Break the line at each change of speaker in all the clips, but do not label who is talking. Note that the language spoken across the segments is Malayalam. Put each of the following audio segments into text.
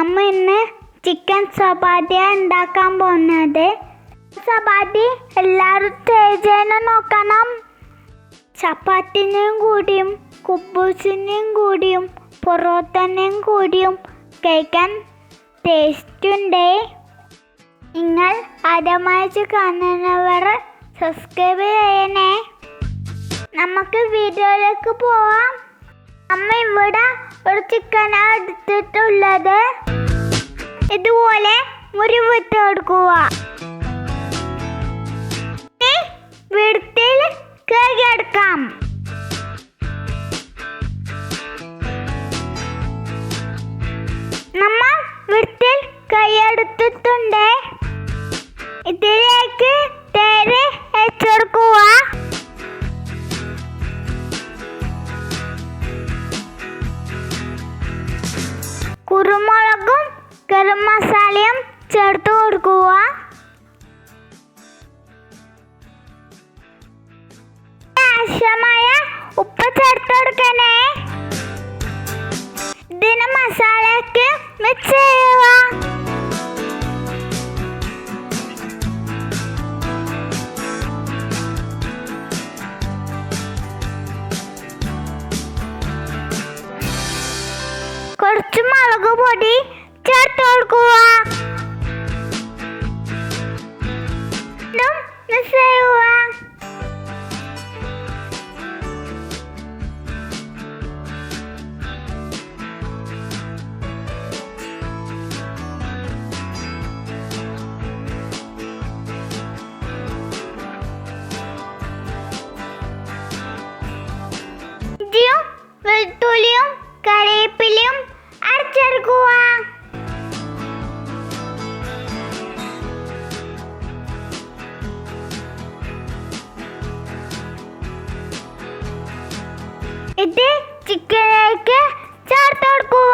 നമ്മ ഇന്ന് ചിക്കൻ ചപ്പാത്തി ഉണ്ടാക്കാൻ പോകുന്നത്. ചപ്പാത്തി എല്ലാവരും ട്രൈ ചെയ്യാൻ നോക്കണം. ചപ്പാത്തിനെയും കൂടിയും കുബൂസിനെയും കൂടിയും പൊറോട്ടനെയും കൂടിയും കഴിക്കാൻ ടേസ്റ്റ് ഉണ്ട്. നിങ്ങൾ ആദ്യമായി കാണുന്നവർ സബ്സ്ക്രൈബ് ചെയ്യണേ. നമുക്ക് വീഡിയോയിലേക്ക് പോവാം. അമ്മ ഇവിടെ ഒരു ചിക്കനാണ് എടുത്തിട്ടുള്ളത്. ഇതുപോലെ മുറിവിട്ട് കൊടുക്കുക. വീട്ടിൽ കഴുകിയെടുക്കാം. നമ്മൾ വീട്ടിൽ കൈയെടുത്തിട്ടുണ്ട്. ഇതിലേക്ക് തേര് വെച്ചെടുക്കുക. കുരുമുളകും ഗരം മസാലയും ചേർത്ത് കൊടുക്കുക. ആവശ്യമായ ഉപ്പ് ചേർത്ത് കൊടുക്കണേ. ഇതിന് മസാലയ്ക്ക് മിക്സ് ചെയ്യുക. കുറച്ച് മുളക് പൊടി ചേർത്ത് കൊടുക്കുക. മിക്സ് ചെയ്യുക. ഇഞ്ചിയും വെളുത്തുള്ളിയും കറിവേപ്പിലയും അരച്ചെടുക്കുക. ഇത് ചിക്കനിലേക്ക് ചേർത്ത് കൊടുക്കുക.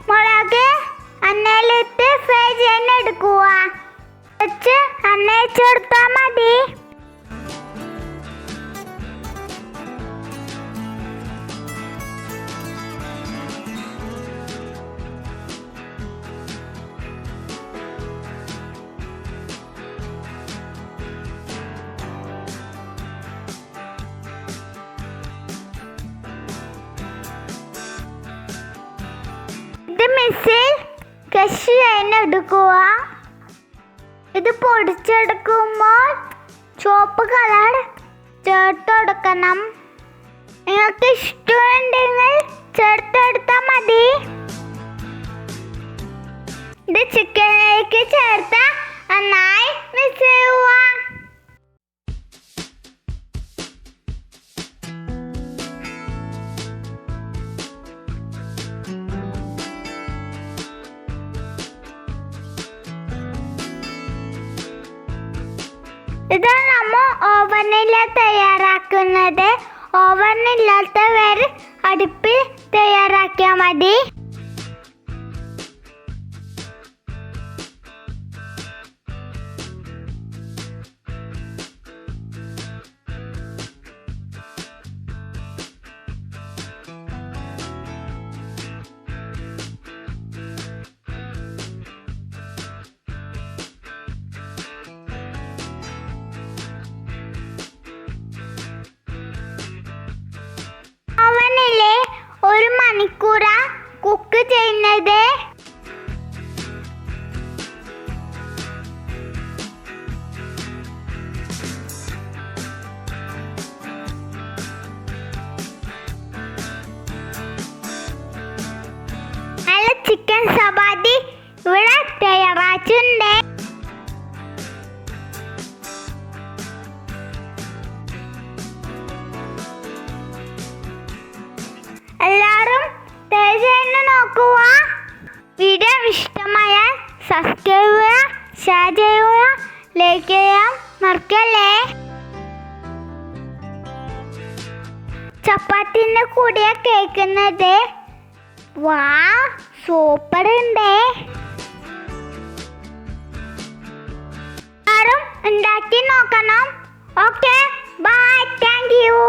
മുളക് എണ്ണയിലിട്ട് ഫ്രൈ ചെയ്യാൻ എടുക്കുക. കുറച്ച് എണ്ണ ചേർത്താൽ മതി. മിക്സിയിൽ ക്രഷ് ചെയ്യാൻ എടുക്കുക. ഇത് പൊടിച്ചെടുക്കുമ്പോൾ ചുവപ്പ് കളർ ചേർത്ത് കൊടുക്കണം. നിങ്ങൾക്ക് ഇഷ്ടമുണ്ടെങ്കിൽ ചേർത്തെടുത്താൽ മതി. ഇത് ചിക്കനിലേക്ക് ചേർത്ത് നന്നായി മിക്സ് ചെയ്യുക. ഇതാണ് നമ്മൾ ഓവനിൽ തയ്യാറാക്കുന്നത്. ഓവനില്ലാത്തവർ അടുപ്പിൽ തയ്യാറാക്കിയാൽ മതി. ഓവനിലെ 1 മണിക്കൂർ സബ്സ്ക്രൈബ് ചെയ്യുക, ഷെയർ ചെയ്യുക, ലൈക്ക് ചെയ്യാൻ മറക്കല്ലേ. ചപ്പാത്തിൻ്റെ കൂടെയാ കേൾക്കുന്നത്. വാ, സൂപ്പർ ഉണ്ടേ. ആരും ഉണ്ടാക്കി നോക്കണം. Okay, bye, thank U.